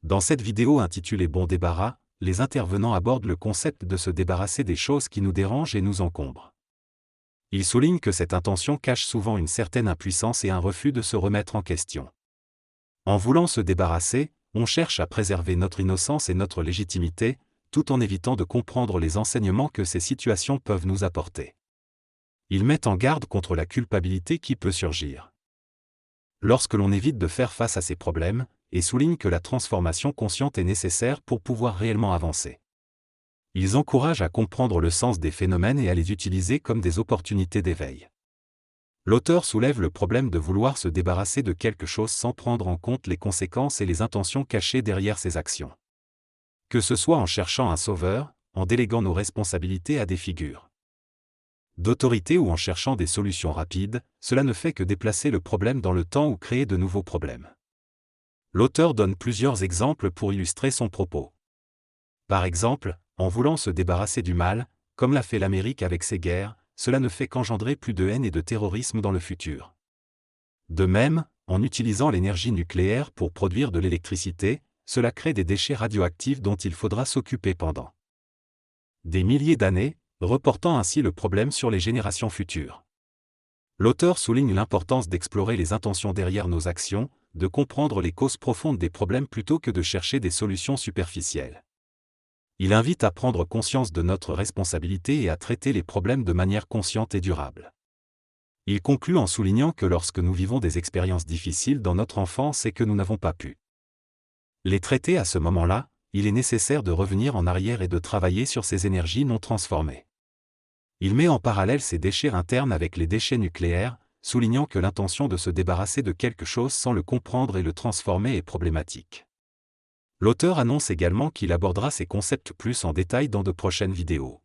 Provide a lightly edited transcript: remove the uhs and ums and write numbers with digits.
Dans cette vidéo intitulée Bon débarras, les intervenants abordent le concept de se débarrasser des choses qui nous dérangent et nous encombrent. Ils soulignent que cette intention cache souvent une certaine impuissance et un refus de se remettre en question. En voulant se débarrasser, on cherche à préserver notre innocence et notre légitimité, tout en évitant de comprendre les enseignements que ces situations peuvent nous apporter. Ils mettent en garde contre la culpabilité qui peut surgir lorsque l'on évite de faire face à ces problèmes, et soulignent que la transformation consciente est nécessaire pour pouvoir réellement avancer. Ils encouragent à comprendre le sens des phénomènes et à les utiliser comme des opportunités d'éveil. L'auteur soulève le problème de vouloir se débarrasser de quelque chose sans prendre en compte les conséquences et les intentions cachées derrière ses actions. Que ce soit en cherchant un sauveur, en déléguant nos responsabilités à des figures d'autorité ou en cherchant des solutions rapides, cela ne fait que déplacer le problème dans le temps ou créer de nouveaux problèmes. L'auteur donne plusieurs exemples pour illustrer son propos. Par exemple, en voulant se débarrasser du mal, comme l'a fait l'Amérique avec ses guerres, cela ne fait qu'engendrer plus de haine et de terrorisme dans le futur. De même, en utilisant l'énergie nucléaire pour produire de l'électricité, cela crée des déchets radioactifs dont il faudra s'occuper pendant des milliers d'années, reportant ainsi le problème sur les générations futures. L'auteur souligne l'importance d'explorer les intentions derrière nos actions, de comprendre les causes profondes des problèmes plutôt que de chercher des solutions superficielles. Il invite à prendre conscience de notre responsabilité et à traiter les problèmes de manière consciente et durable. Il conclut en soulignant que lorsque nous vivons des expériences difficiles dans notre enfance et que nous n'avons pas pu les traiter à ce moment-là, il est nécessaire de revenir en arrière et de travailler sur ces énergies non transformées. Il met en parallèle ces déchets internes avec les déchets nucléaires, soulignant que l'intention de se débarrasser de quelque chose sans le comprendre et le transformer est problématique. L'auteur annonce également qu'il abordera ces concepts plus en détail dans de prochaines vidéos.